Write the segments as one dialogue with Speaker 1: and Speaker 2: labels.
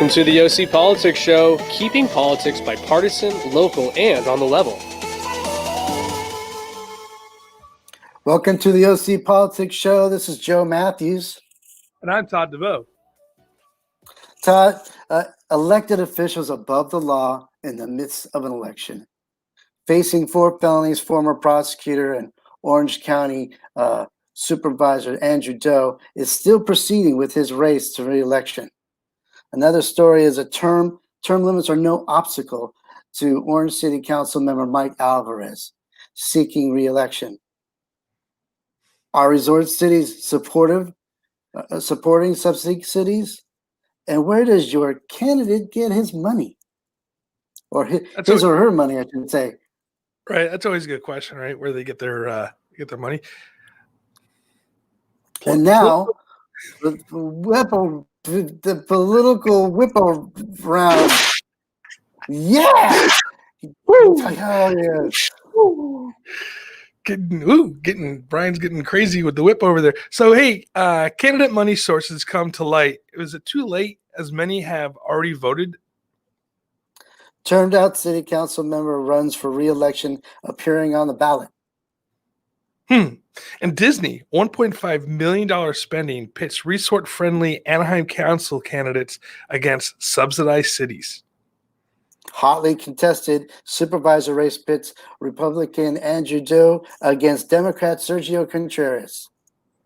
Speaker 1: Welcome to the OC Politics Show, keeping politics bipartisan, local, and on the level.
Speaker 2: Welcome to the OC Politics Show. This is Joe Matthews.
Speaker 3: And I'm Todd DeVoe.
Speaker 2: Todd, elected officials above the law in the midst of an election. Facing 4 felonies, former prosecutor and Orange County Supervisor Andrew Doe is still proceeding with his race to re-election. Another story is term limits are no obstacle to Orange City Councilmember Mike Alvarez seeking re-election. Are resort cities supporting subsidy cities? And where does your candidate get his money? Or his or her money, I should say.
Speaker 3: Right. That's always a good question, right? Where they get their money.
Speaker 2: And now the political whip around. Yeah. Woo. Hell yeah. Woo.
Speaker 3: Brian's getting crazy with the whip over there. So, hey, candidate money sources come to light. Was it too late as many have already voted?
Speaker 2: Turned out city council member runs for re-election appearing on the ballot.
Speaker 3: And Disney, $1.5 million spending pits resort-friendly Anaheim Council candidates against subsidized cities.
Speaker 2: Hotly contested supervisor race pits Republican Andrew Doe against Democrat Sergio Contreras.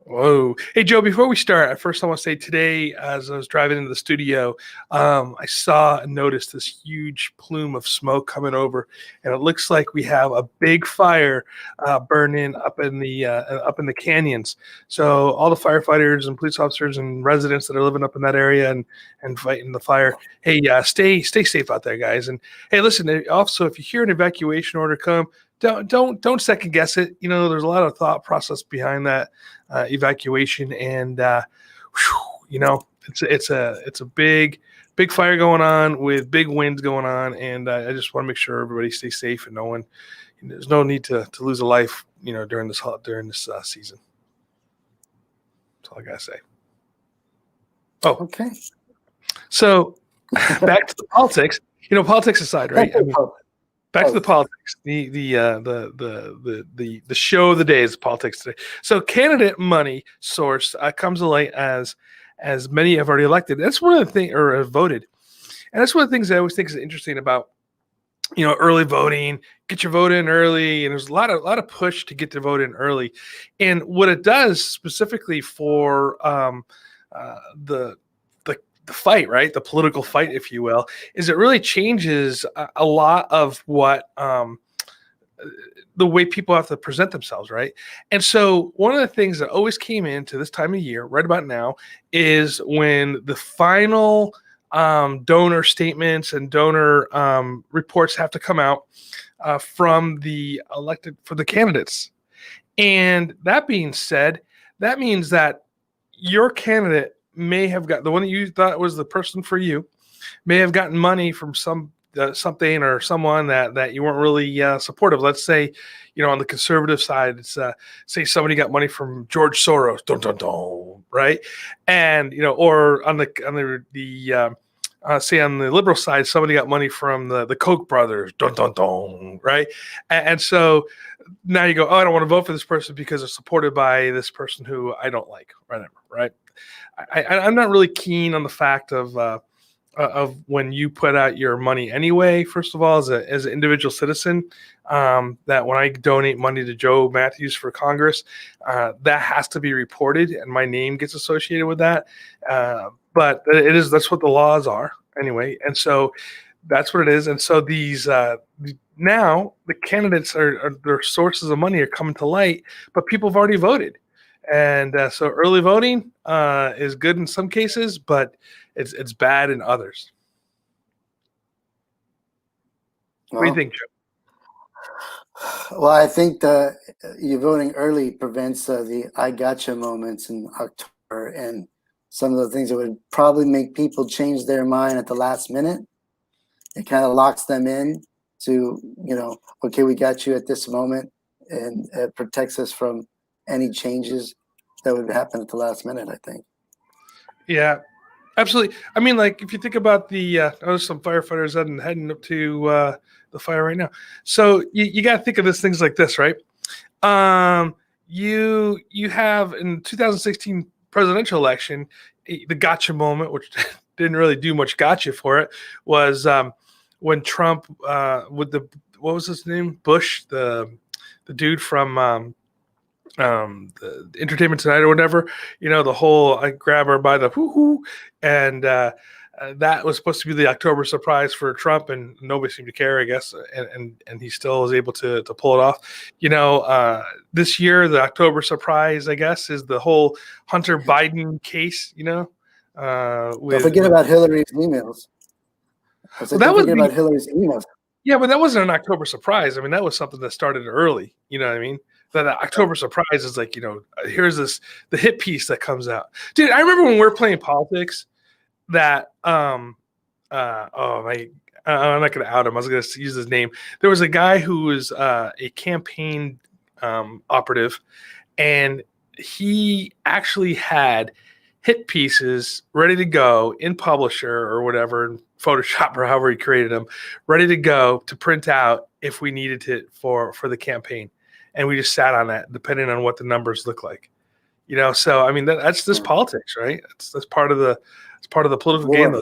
Speaker 3: Whoa. Hey, Joe, before we start, first I want to say today, as I was driving into the studio, I saw and noticed this huge plume of smoke coming over, and it looks like we have a big fire burning up in the canyons. So all the firefighters and police officers and residents that are living up in that area and fighting the fire, hey, stay safe out there, guys. And hey, listen, also, if you hear an evacuation order come, don't second guess it. You know, there's a lot of thought process behind that evacuation, and you know, it's a big fire going on with big winds going on, and I just want to make sure everybody stays safe and no one. There's no need to lose a life, you know, during this season. That's all I gotta say. Oh, okay. So back to the politics. You know, politics aside, right? I mean, back to the politics. The show of the day is politics today. So candidate money source comes to light as many have already elected. That's one of the things, or have voted, and that's one of the things I always think is interesting about, you know, early voting. Get your vote in early, and there's a lot of push to get the vote in early. And what it does specifically for the fight, right? The political fight, if you will, is it really changes a lot of what the way people have to present themselves, right? And so one of the things that always came into this time of year, right about now, is when the final donor statements and donor reports have to come out from the candidates. And that being said, that means that your candidate may have got the one that you thought was the person for you, may have gotten money from something or someone that you weren't really supportive. Let's say, you know, on the conservative side, it's say somebody got money from George Soros, dun, dun, dun, right? And you know, or on the say on the liberal side, somebody got money from the Koch brothers, dun, dun, dun, right? And so now you go, oh, I don't want to vote for this person because they're supported by this person who I don't like, whatever, right? I'm not really keen on the fact of when you put out your money anyway. First of all, as an individual citizen, that when I donate money to Joe Matthews for Congress, that has to be reported, and my name gets associated with that. But that's what the laws are anyway, and so that's what it is. And so these now the candidates are their sources of money are coming to light, but people have already voted. And so early voting is good in some cases, but it's bad in others. What do you think, Joe?
Speaker 2: Well, I think you voting early prevents the I gotcha moments in October and some of the things that would probably make people change their mind at the last minute. It kind of locks them in to, you know, okay, we got you at this moment, and it protects us from any changes that would happen at the last minute, I think.
Speaker 3: Yeah. Absolutely. I mean, like if you think about there's some firefighters heading up to the fire right now. So you got to think of this things like this, right? You have in 2016 presidential election, the gotcha moment, which didn't really do much gotcha for it, was when Trump with what was his name, Bush, the dude from the Entertainment Tonight or whatever, the whole I grab her by the hoo-hoo, and that was supposed to be the October surprise for Trump, and nobody seemed to care, I guess, and he still was able to pull it off. This year the October surprise, I guess, is the whole Hunter Biden case.
Speaker 2: Don't forget about Hillary's emails. Don't forget about Hillary's emails.
Speaker 3: Yeah, but that wasn't an October surprise. I mean, that was something that started early. You know what I mean? That October surprise is like, here's the hit piece that comes out. Dude, I remember when we were playing politics that, I'm not going to out him. I was going to use his name. There was a guy who was a campaign operative, and he actually had hit pieces ready to go in Publisher or whatever, in Photoshop or however he created them, ready to go to print out if we needed it for the campaign. And we just sat on that, depending on what the numbers look like, So I mean, that's just politics, right? That's part of the political game.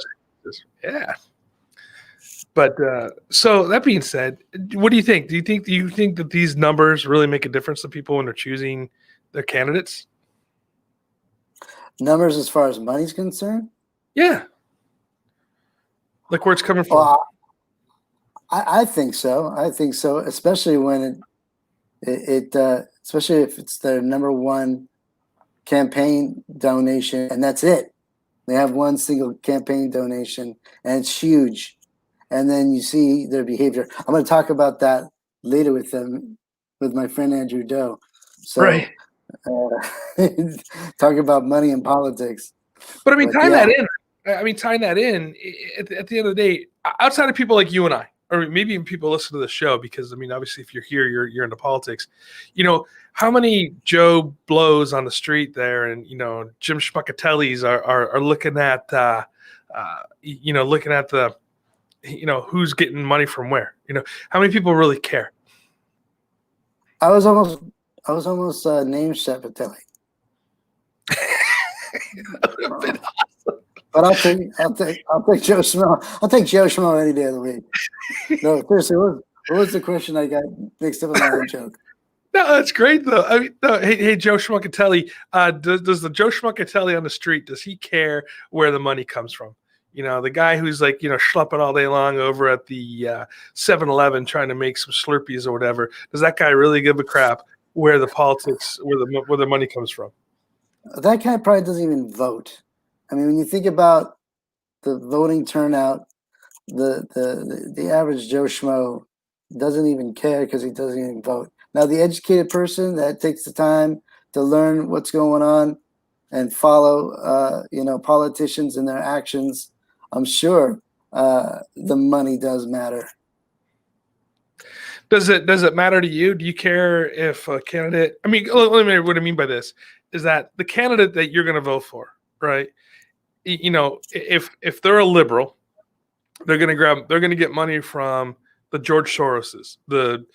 Speaker 3: Yeah. But so that being said, what do you think? Do you think that these numbers really make a difference to people when they're choosing their candidates?
Speaker 2: Numbers as far as money's concerned?
Speaker 3: Yeah. Like where it's coming from.
Speaker 2: I think so. Especially when especially if it's their number one campaign donation, and that's it. They have one single campaign donation, and it's huge. And then you see their behavior. I'm going to talk about that later with my friend Andrew Doe. So,
Speaker 3: right.
Speaker 2: Talk about money and politics.
Speaker 3: But I mean, tying that in, at the end of the day, outside of people like you and I, or maybe even people listen to the show, because I mean, obviously, if you're here, you're into politics. How many Joe Blows on the street there, and Jim Schmuckatellis are looking at, looking at the, who's getting money from where. How many people really care?
Speaker 2: I was almost named Schmuckatelli.
Speaker 3: That would have been awesome.
Speaker 2: But I'll take Joe Schmo. I'll take Joe Schmo any day of the week. No, seriously, what was the question I got mixed up with my own joke?
Speaker 3: No, that's great though. I mean, no, hey, Joe Schmuckatelli, does the Joe Schmuckatelli on the street, does he care where the money comes from? The guy who's like, schlepping all day long over at the 7-Eleven trying to make some Slurpees or whatever. Does that guy really give a crap where the politics, where the money comes from?
Speaker 2: That guy probably doesn't even vote. I mean, when you think about the voting turnout, the average Joe Schmo doesn't even care because he doesn't even vote. Now, the educated person that takes the time to learn what's going on and follow, politicians and their actions, I'm sure the money does matter.
Speaker 3: Does it matter to you? Do you care if a candidate? I mean, what I mean by this is that the candidate that you're going to vote for, right? If they're a liberal, they're going to get money from the George Soroses, the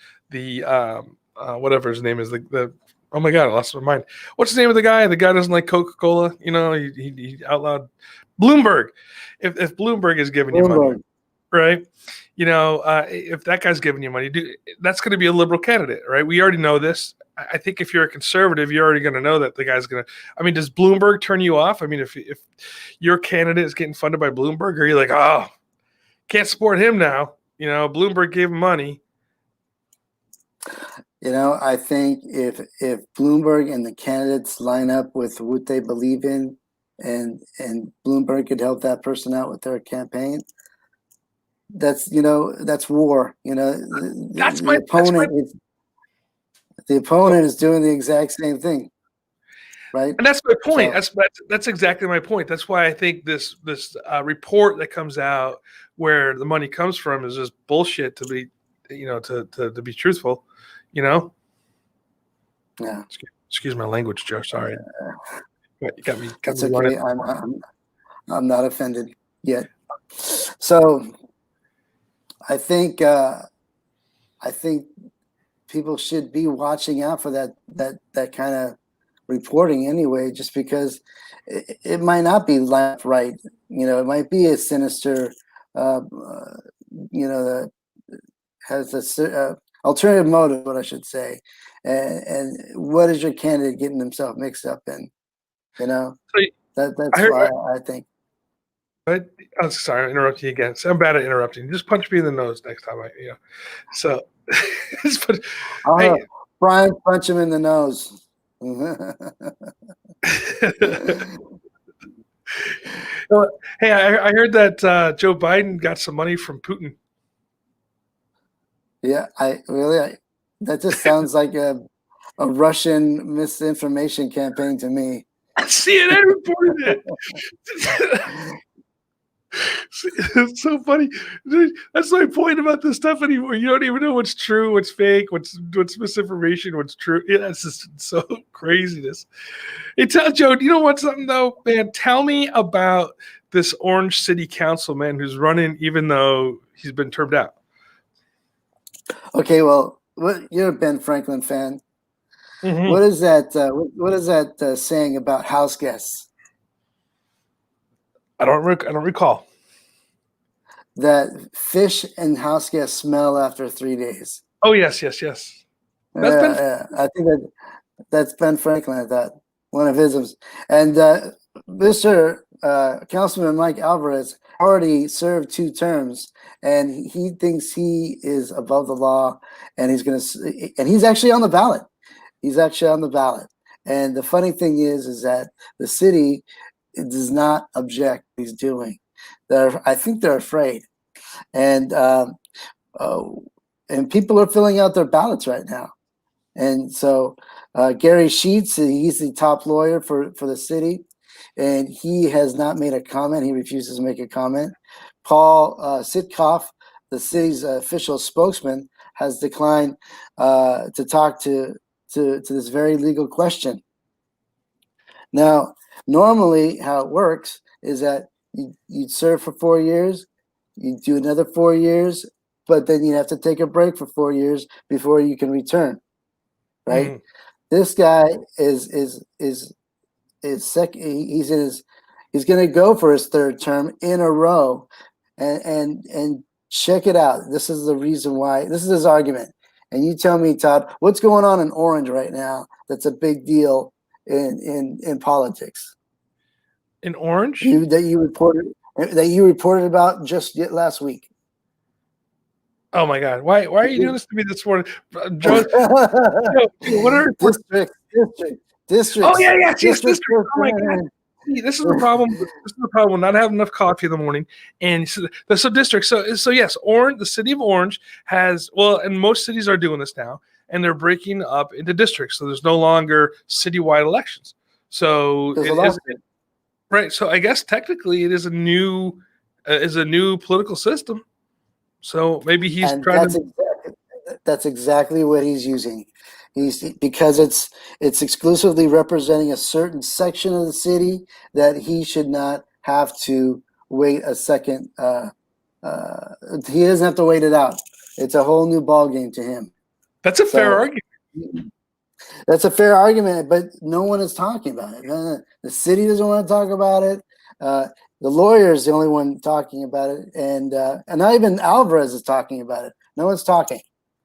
Speaker 3: whatever his name is, the oh my God, I lost my mind. What's the name of the guy? The guy doesn't like Coca-Cola. He outlawed Bloomberg. If Bloomberg is giving you money, right? If that guy's giving you money, that's going to be a liberal candidate, right? We already know this. I think if you're a conservative, you're already going to know that the guy's going to. I mean, does Bloomberg turn you off? I mean, if your candidate is getting funded by Bloomberg, are you like, oh, can't support him now? Bloomberg gave him money.
Speaker 2: I think if Bloomberg and the candidates line up with what they believe in, and Bloomberg could help that person out with their campaign, that's war. The opponent is doing the exact same thing, right?
Speaker 3: And that's my point. That's exactly my point. That's why I think this report that comes out where the money comes from is just bullshit. To be, to be truthful, Yeah. Excuse my language, Joe. Sorry. You got me.
Speaker 2: That's okay. I'm not offended yet. So I think people should be watching out for that kind of reporting anyway, just because it might not be left right. It might be a sinister, that has a alternative motive, what I should say. And what is your candidate getting himself mixed up in?
Speaker 3: So
Speaker 2: That's
Speaker 3: I heard,
Speaker 2: why I think.
Speaker 3: but I'm sorry, I'm interrupting you again. So I'm bad at interrupting. Just. Me in the nose next time. So, but, hey,
Speaker 2: Brian, punch him in the nose.
Speaker 3: Hey, I heard that Joe Biden got some money from Putin.
Speaker 2: Yeah, that just sounds like a Russian misinformation campaign to me.
Speaker 3: CNN reported it. It's so funny. That's my point about this stuff anymore. You don't even know what's true, what's fake, what's misinformation, what's true. Yeah, it's just so craziness. Hey, Joe, you know what something though, man? Tell me about this Orange City Councilman who's running, even though he's been termed out.
Speaker 2: Okay, well, you're a Ben Franklin fan.
Speaker 3: Mm-hmm.
Speaker 2: What is that? What is that saying about house guests?
Speaker 3: I don't recall.
Speaker 2: That fish and house guests smell after 3 days.
Speaker 3: Oh yes. That's
Speaker 2: I think that's Ben Franklin. I thought one of his, and Mr. Councilman Mike Alvarez already served 2 terms, and he thinks he is above the law, and he's actually on the ballot. He's actually on the ballot. And the funny thing is that the city does not object to what he's doing. I think they're afraid. And people are filling out their ballots right now. And so Gary Sheets, he's the top lawyer for the city, and he has not made a comment. He refuses to make a comment. Paul Sitkoff, the city's official spokesman, has declined to talk to this very legal question. Now, normally how it works is that you'd serve for 4 years, you do another 4 years, but then you have to take a break for 4 years before you can return. Right? Mm. This guy is second. He's going to go for his 3rd term in a row, and check it out. This is the reason why. This is his argument. And you tell me, Todd, what's going on in Orange right now that's a big deal in politics?
Speaker 3: In Orange?
Speaker 2: That you reported about just last week.
Speaker 3: Oh my God! Why are you doing this to me this morning, Joe? What are
Speaker 2: districts?
Speaker 3: Oh yeah, district. Oh my God! See, this is the problem. This is the problem. Not having enough coffee in the morning, and so district. So yes, Orange, the city of Orange has and most cities are doing this now, and they're breaking up into districts. So there's no longer citywide elections. So right. So I guess technically it is a new political system. So maybe he's trying to.
Speaker 2: That's exactly what he's using. Because it's exclusively representing a certain section of the city that he should not have to wait a second. He doesn't have to wait it out. It's a whole new ball game to him.
Speaker 3: That's a fair argument.
Speaker 2: That's a fair argument, but no one is talking about it. The city doesn't want to talk about it. The lawyer is the only one talking about it, and not even Alvarez is talking about it. No one's talking.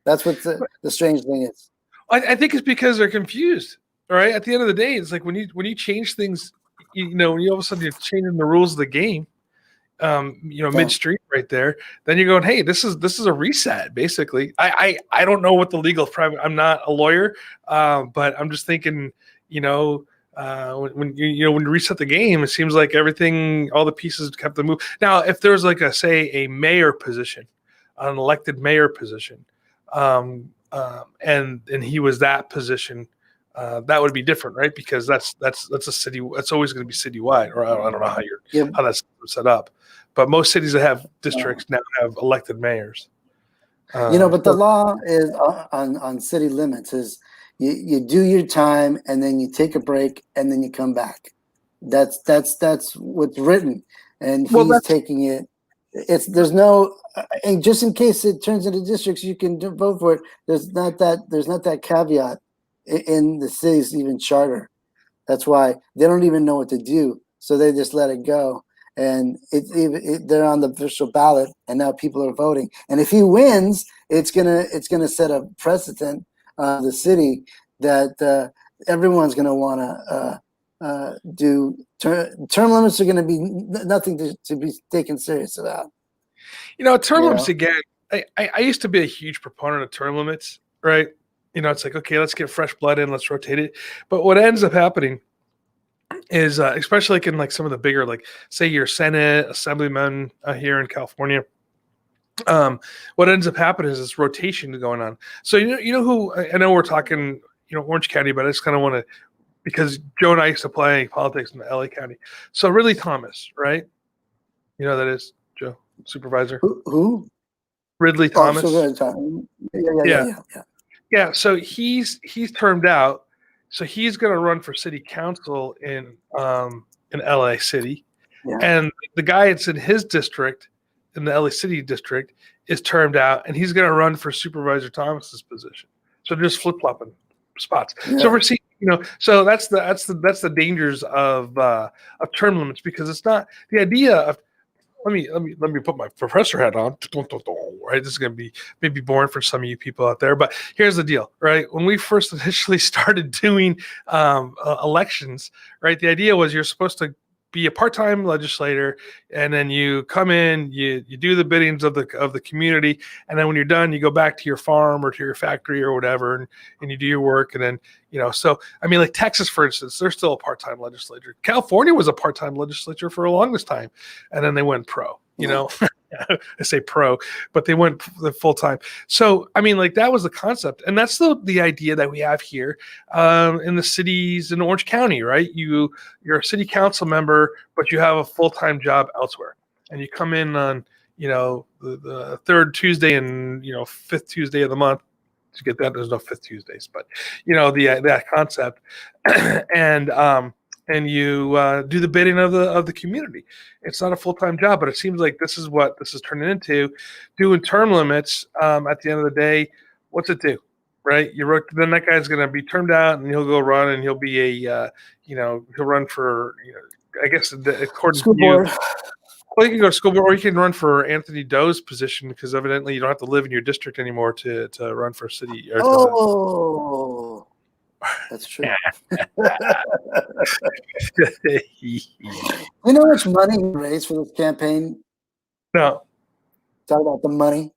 Speaker 2: That's what the strange thing is.
Speaker 3: I think it's because they're confused. All right. At the end of the day, it's like when you change things, when you all of a sudden you're changing the rules of the game, midstream right there, then you're going, hey, this is a reset, basically. I don't know what the legal private. I'm not a lawyer, but I'm just thinking, when you reset the game, it seems like everything, all the pieces kept the move. Now, if there's like a mayor position, an elected mayor position, and he was that position, that would be different, right? Because that's a city. That's always going to be citywide, or I don't know how that's set up. But most cities that have districts now have elected mayors.
Speaker 2: But the law is on city limits is you do your time and then you take a break and then you come back. That's what's written, and
Speaker 3: Well,
Speaker 2: he's taking it. There's no, and just in case it turns into districts, you can vote for it. There's not that caveat in the city's even charter. That's why they don't even know what to do, so they just let it go, and they're on the official ballot, and now people are voting. And if he wins, it's gonna set a precedent the city that everyone's gonna want to do. Term limits are gonna be nothing to be taken serious about.
Speaker 3: Term
Speaker 2: You
Speaker 3: limits
Speaker 2: know,
Speaker 3: again. I used to be a huge proponent of term limits, right? It's like, okay, let's get fresh blood in, let's rotate it. But what ends up happening is, especially like in like some of the bigger, like say your Senate assemblymen here in California, what ends up happening is this rotation going on. So you know who I know we're talking, Orange County, but I just kind of want to, because Joe and I used to play politics in LA County. So Ridley Thomas, right? You know who that is, Joe, Supervisor.
Speaker 2: who?
Speaker 3: Ridley
Speaker 2: Oh, so
Speaker 3: Thomas.
Speaker 2: good. Yeah.
Speaker 3: Yeah, so he's termed out. So he's going to run for city council in LA City,
Speaker 2: Yeah.
Speaker 3: and the guy that's in his district, in the LA City district, is termed out, and he's going to run for Supervisor Thomas's position. So they're just flip flopping spots.
Speaker 2: Yeah.
Speaker 3: So we're seeing, so that's the dangers of term limits, because it's not the idea of. Let me put my professor hat on. Right, this is going to be maybe boring for some of you people out there, but here's the deal, right? When we first initially started doing elections, right, the idea was you're supposed to be a part-time legislator, and then you come in, you do the biddings of the community, and then when you're done, you go back to your farm or to your factory or whatever, and you do your work, and then so I mean, like Texas, for instance, they're still a part-time legislature. California was a part-time legislature for the longest time, and then they went pro. I say pro, but they went full time. So I mean, like that was the concept, and that's the idea that we have here in the cities in Orange County, right? You're a city council member, but you have a full time job elsewhere, and you come in on the third Tuesday and fifth Tuesday of the month. To get that, there's no fifth Tuesdays, but that concept, and you do the bidding of the community. It's not a full-time job, but it seems like this is what this is turning into. Doing term limits, at the end of the day, what's it do, right? Then that guy's going to be termed out, and he'll go run, and he'll be he'll run for I guess according
Speaker 2: School
Speaker 3: to you.
Speaker 2: board.
Speaker 3: Well, you can go to school board, or you can run for Anthony Doe's position, because evidently you don't have to live in your district anymore to run for city.
Speaker 2: Oh, that's true. You know how much money he raised for this campaign?
Speaker 3: No.
Speaker 2: Talk about the money.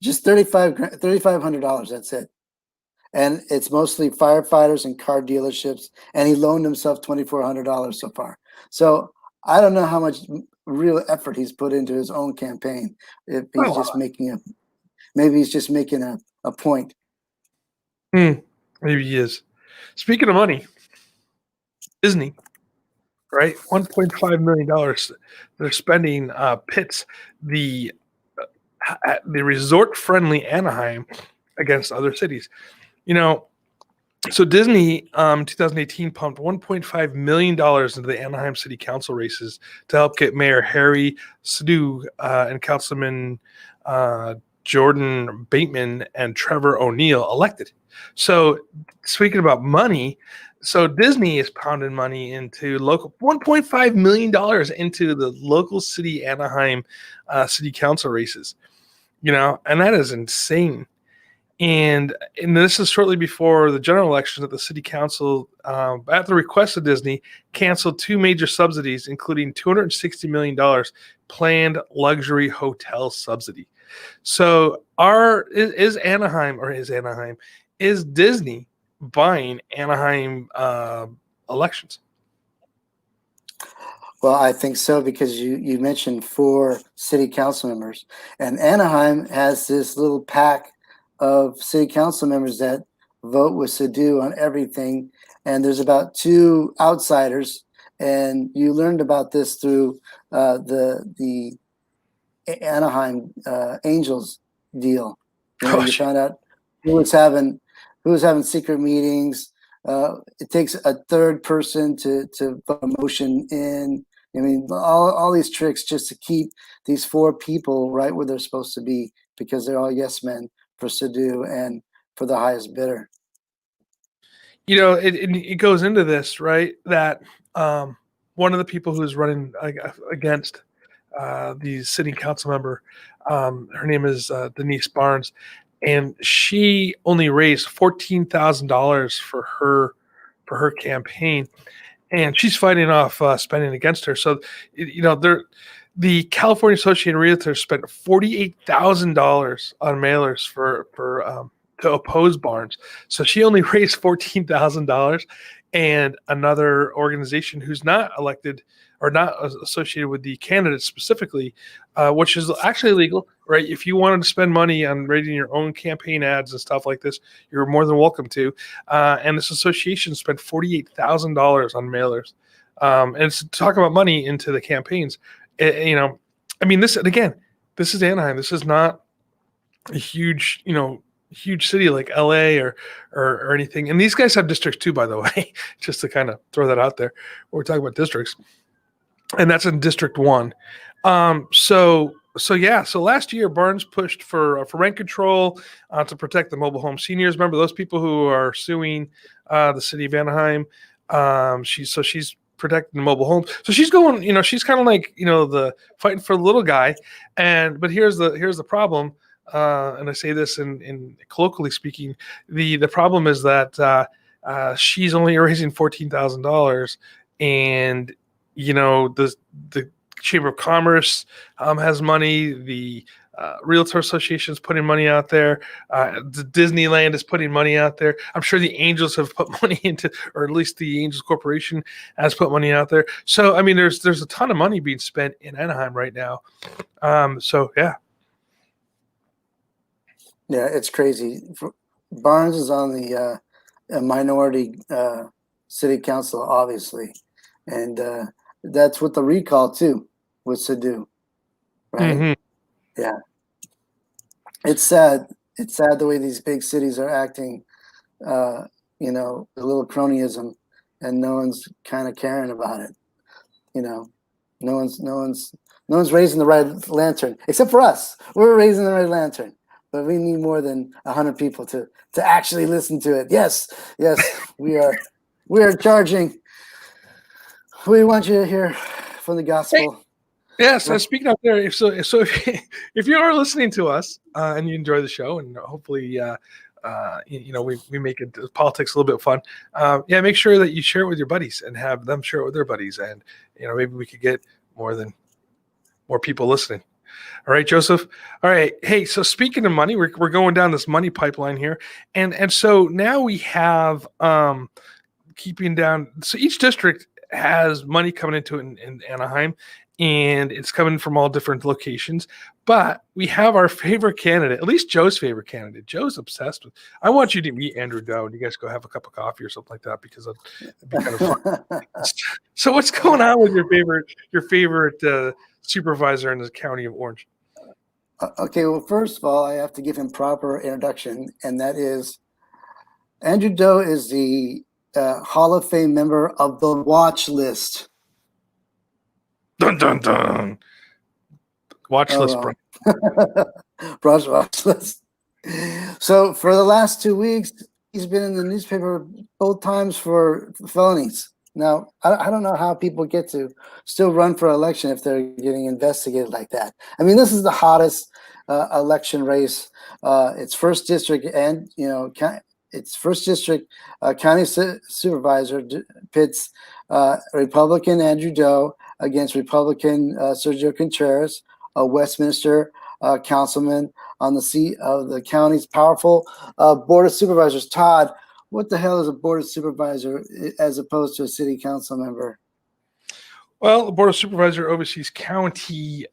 Speaker 2: Just $3,500. That's it. And it's mostly firefighters and car dealerships. And he loaned himself $2,400 so far. So I don't know how much real effort he's put into his own campaign. If he's just making maybe he's just making a point.
Speaker 3: Maybe he is. Speaking of money, Disney, right? $1.5 million they're spending pits the resort-friendly Anaheim against other cities. So Disney, 2018, pumped $1.5 million into the Anaheim City Council races to help get Mayor Harry Sadu and Councilman Jordan Bateman and Trevor O'Neill elected. So speaking about money, so Disney is pounding money into local $1.5 million into the local city Anaheim City Council races, and that is insane. And this is shortly before the general election that the city council, at the request of Disney, canceled two major subsidies, including $260 million planned luxury hotel subsidy. So is Disney buying Anaheim elections?
Speaker 2: Well, I think so, because you mentioned 4 city council members, and Anaheim has this little pack of city council members that vote with Sadu on everything, and there's about 2 outsiders, and you learned about this through the Anaheim Angels deal. You found out who was having secret meetings, It takes a third person to put a motion in. I mean, all these tricks just to keep these four people right where they're supposed to be, because they're all yes men for Sadu and for the highest bidder.
Speaker 3: You know, it goes into this, right? That one of the people who's running against the city council member, her name is Denise Barnes, and she only raised $14,000 for her campaign, and she's fighting off spending against her. So, you know, the California Associated Realtors spent $48,000 on mailers for to oppose Barnes. So she only raised $14,000, and another organization who's not elected or not associated with the candidates specifically, which is actually illegal, right? If you wanted to spend money on raising your own campaign ads and stuff like this, you're more than welcome to. And this association spent $48,000 on mailers. And it's talking about money into the campaigns. You know, I mean, this is Anaheim. This is not a huge city like LA or anything. And these guys have districts too, by the way, just to kind of throw that out there. We're talking about districts, and that's in District 1. So last year Barnes pushed for rent control to protect the mobile home seniors. Remember those people who are suing the city of Anaheim? She's protecting the mobile homes. So she's going, she's kind of like, the fighting for the little guy. But here's the problem. And I say this in colloquially speaking, the problem is that she's only raising $14,000, and the Chamber of Commerce has money. The Realtor Association is putting money out there. The Disneyland is putting money out there. I'm sure the Angels have put money into, or at least the Angels Corporation has put money out there. So I mean, there's a ton of money being spent in Anaheim right now.
Speaker 2: Yeah, it's crazy. Barnes is on the minority city council, obviously, and that's what the recall too was to do, right?
Speaker 3: Mm-hmm.
Speaker 2: Yeah, it's sad. It's sad the way these big cities are acting. A little cronyism, and no one's kind of caring about it. No one's raising the right lantern except for us. We're raising the right lantern. But we need more than 100 people to actually listen to it. Yes, we are charging. We want you to hear from the gospel.
Speaker 3: Hey, yeah, so speaking up there, so if you are listening to us and you enjoy the show, and hopefully we make it politics a little bit fun, make sure that you share it with your buddies and have them share it with their buddies, and maybe we could get more people listening. All right, Joseph. All right. Hey, so speaking of money, we're going down this money pipeline here. And so now we have keeping down. So each district has money coming into it in Anaheim, and it's coming from all different locations. But we have our favorite candidate, at least Joe's favorite candidate. Joe's obsessed with. I want you to meet Andrew Doe, and you guys go have a cup of coffee or something like that, because it'd be kind of fun. So what's going on with your favorite supervisor in the county of Orange?
Speaker 2: Okay, well, first of all, I have to give him proper introduction, and that is Andrew Doe is the Hall of Fame member of the Watch List.
Speaker 3: Dun dun dun. Watch list, bro.
Speaker 2: Watch list. So for the last 2 weeks, he's been in the newspaper both times for felonies. Now, I don't know how people get to still run for election if they're getting investigated like that. I mean, this is the hottest election race. It's first district, and it's first district county supervisor pits Republican Andrew Doe against Republican Sergio Contreras, a Westminster councilman on the seat of the county's powerful board of supervisors. Todd, what the hell is a board of supervisor as opposed to a city council member?
Speaker 3: Well, the board of supervisor oversees county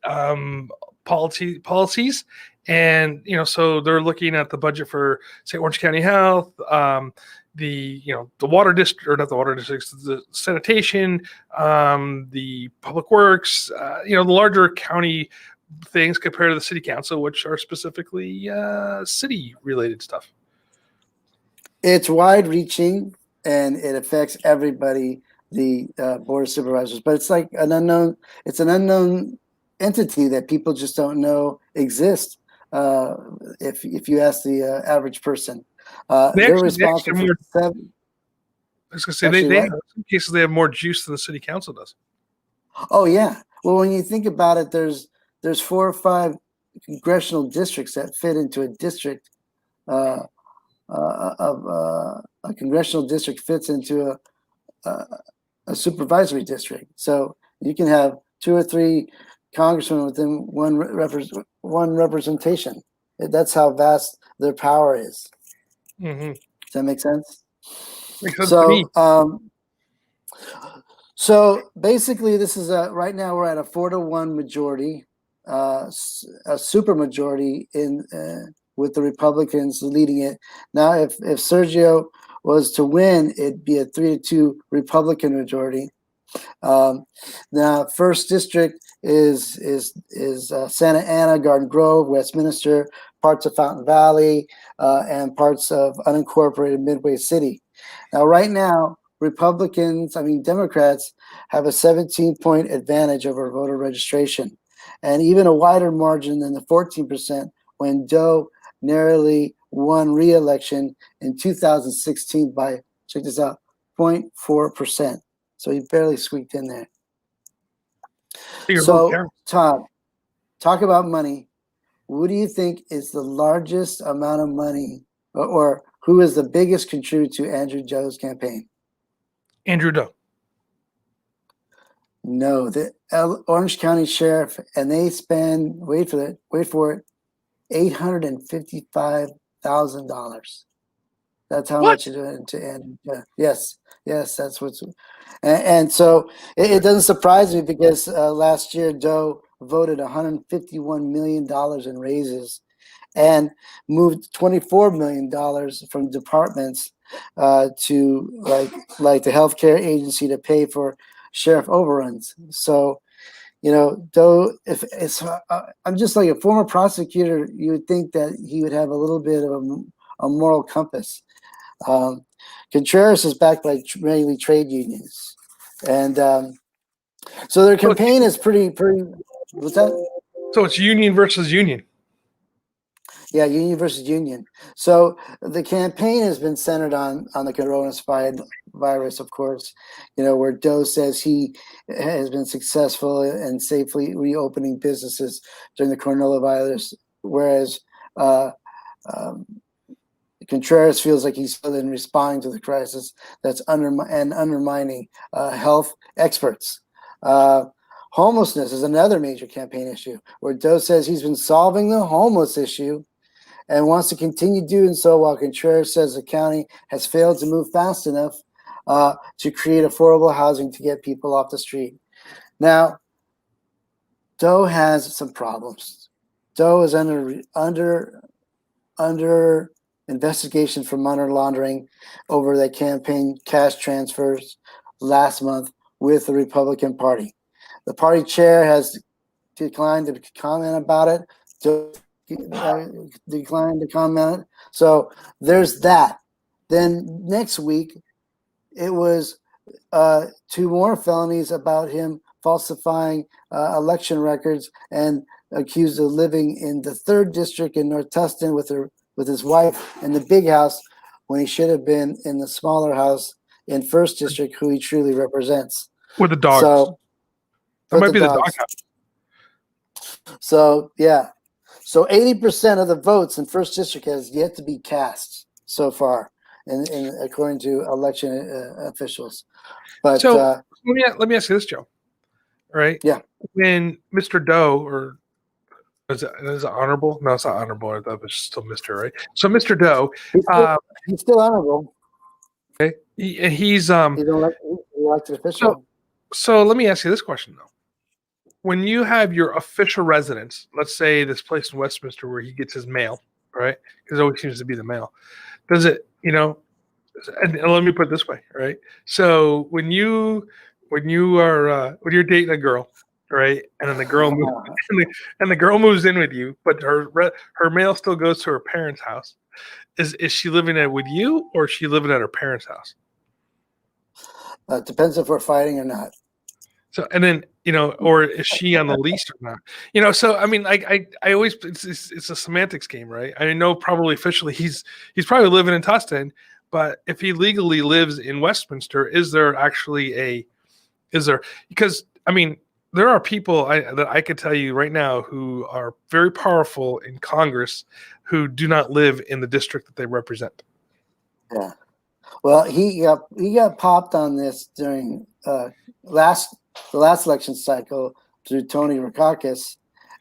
Speaker 3: policies, and so they're looking at the budget for, say, Orange County Health, the water district, or not the water districts, the sanitation, the public works, the larger county things compared to the city council, which are specifically city related stuff.
Speaker 2: It's wide-reaching. and it affects everybody, the board of supervisors. But it's like an unknown. It's an unknown entity that people just don't know exists. If you ask the average person, they're
Speaker 3: They actually
Speaker 2: responsible
Speaker 3: have
Speaker 2: for
Speaker 3: more.
Speaker 2: seven.
Speaker 3: I was going to say
Speaker 2: Actually,
Speaker 3: they
Speaker 2: what?
Speaker 3: in some cases they have more juice than the city council does.
Speaker 2: Oh yeah. Well, when you think about it, there's 4 or 5 congressional districts that fit into a district. A congressional district fits into a supervisory district. So you can have 2 or 3 congressmen within one representation. That's how vast their power is.
Speaker 3: Mm-hmm.
Speaker 2: Does that make sense?
Speaker 3: Makes sense to me.
Speaker 2: So basically, this is right now we're at a 4-1 majority, a super majority in with the Republicans leading it. Now, if Sergio was to win, it'd be a 3-2 Republican majority. Now, first district is Santa Ana, Garden Grove, Westminster, parts of Fountain Valley, and parts of unincorporated Midway City. Now, right now, Democrats have a 17-point advantage over voter registration, and even a wider margin than the 14% when Doe narrowly won re-election in 2016 by, check this out, 0.4%. So he barely squeaked in there. So, Todd, talk about money. What do you think is the largest amount of money, or who is the biggest contributor to Andrew Doe's campaign?
Speaker 3: Andrew Doe.
Speaker 2: No, the Orange County Sheriff, and they spend, wait for it, $855,000. That's how much it went to Andrew Doe. Yes, that's what's, and so it doesn't surprise me because last year Doe voted $151 million in raises and moved $24 million from departments to like the healthcare agency to pay for sheriff overruns. So, Doe, if it's, I'm just like a former prosecutor, you would think that he would have a little bit of a moral compass. Contreras is backed by mainly trade unions, and so their campaign is pretty. What's that?
Speaker 3: So it's union versus union.
Speaker 2: Yeah, union versus union. So the campaign has been centered on the coronavirus, of course. Where Doe says he has been successful in safely reopening businesses during the coronavirus, whereas Contreras feels like he's still in responding to the crisis that's undermining health experts. Homelessness is another major campaign issue, where Doe says he's been solving the homeless issue and wants to continue doing so, while Contreras says the county has failed to move fast enough to create affordable housing to get people off the street. Now, Doe has some problems. Doe is under investigation for money laundering over the campaign cash transfers last month with the Republican Party. The party chair has declined to comment about it. Declined to comment. So there's that. Then next week, it was 2 more felonies about him falsifying election records and accused of living in the 3rd district in North Tustin with his wife in the big house when he should have been in the smaller house in 1st district, who he truly represents.
Speaker 3: With the dogs.
Speaker 2: So
Speaker 3: that might be the dog house.
Speaker 2: So yeah. So 80% of the votes in 1st district has yet to be cast so far, in according to election officials. But
Speaker 3: so let me ask you this, Joe. Right?
Speaker 2: Yeah.
Speaker 3: When Mr. Doe, or is it honorable? No, it's not honorable. I thought it was still Mr. Right? So Mr. Doe,
Speaker 2: he's still honorable.
Speaker 3: Okay, he's
Speaker 2: an elected official.
Speaker 3: So let me ask you this question though. When you have your official residence, let's say this place in Westminster where he gets his mail, right? Because it always seems to be the mail. Does it, and let me put it this way, right? So when you're dating a girl, right, and then the girl moves in with you, but her mail still goes to her parents' house. Is she living there with you, or is she living at her parents' house?
Speaker 2: Depends if we're fighting or not.
Speaker 3: So, and then, or is she on the lease or not? So I mean, I always it's a semantics game, right? I know probably officially he's probably living in Tustin, but if he legally lives in Westminster, is there because I mean there are people that I could tell you right now who are very powerful in Congress who do not live in the district that they represent.
Speaker 2: Yeah. Well, he got popped on this during the last election cycle through Tony Rackakis,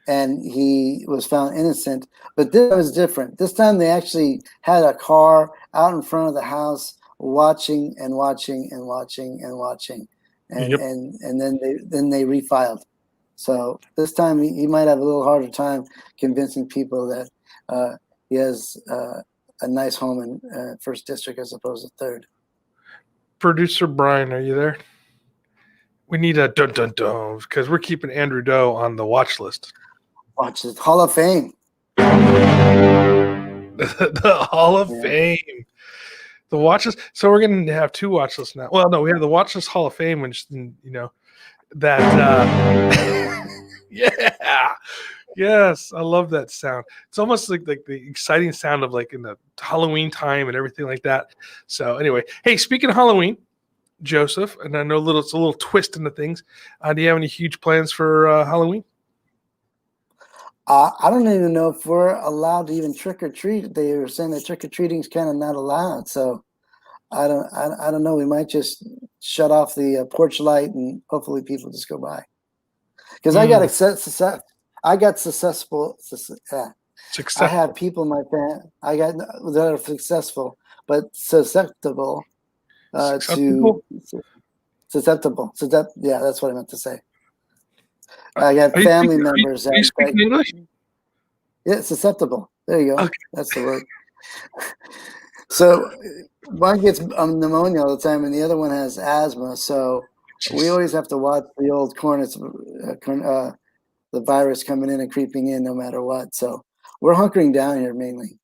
Speaker 2: and he was found innocent. But this was different. This time they actually had a car out in front of the house watching and watching and watching and watching. And
Speaker 3: Yep.
Speaker 2: and then they refiled. So this time he might have a little harder time convincing people that he has a nice home in first district as opposed to third.
Speaker 3: Producer Brian, are you there? We need a dun dun dun because we're keeping Andrew Doe on the watch list.
Speaker 2: Watch this Hall of Fame.
Speaker 3: The Hall of Fame. The watch list. So we're going to have 2 watch lists now. Well, no, we have the watch list Hall of Fame, which that. Yeah. Yes, I love that sound. It's almost like the exciting sound of like in the Halloween time and everything like that. So anyway, hey, speaking of Halloween, Joseph, and I know it's a little twist into things. Do you have any huge plans for Halloween?
Speaker 2: I don't even know if we're allowed to even trick or treat. They were saying that trick or treating is kind of not allowed. So I don't know. We might just shut off the porch light and hopefully people just go by. Because I got successful. I have people in my family. That are successful, but susceptible to susceptible. Yeah, that's what I meant to say. I got family members.
Speaker 3: Are you speaking English?
Speaker 2: Yeah, susceptible. There you go.
Speaker 3: Okay.
Speaker 2: That's the word. So one gets pneumonia all the time, and the other one has asthma. So we always have to watch the old cornets, the virus coming in and creeping in no matter what. So we're hunkering down here mainly.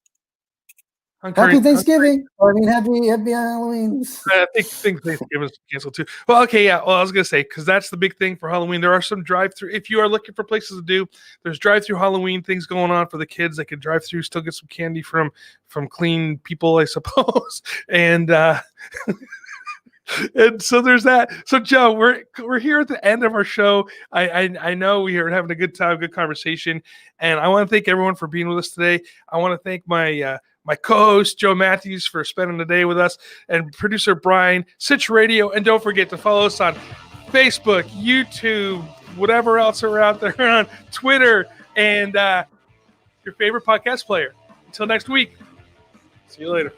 Speaker 2: Happy Thanksgiving. Happy Halloween.
Speaker 3: I think Thanksgiving's canceled too. Well, okay, yeah. Well, I was gonna say because that's the big thing for Halloween. There are some drive-through. If you are looking for places to do, there's drive-through Halloween things going on for the kids. They can drive through, still get some candy from clean people, I suppose. And and so there's that. So Joe, we're here at the end of our show. I know we are having a good time, good conversation, and I want to thank everyone for being with us today. I want to thank my co-host, Joe Matthews, for spending the day with us, and producer Brian, Sitch Radio. And don't forget to follow us on Facebook, YouTube, whatever else are out there on Twitter, and your favorite podcast player. Until next week, see you later.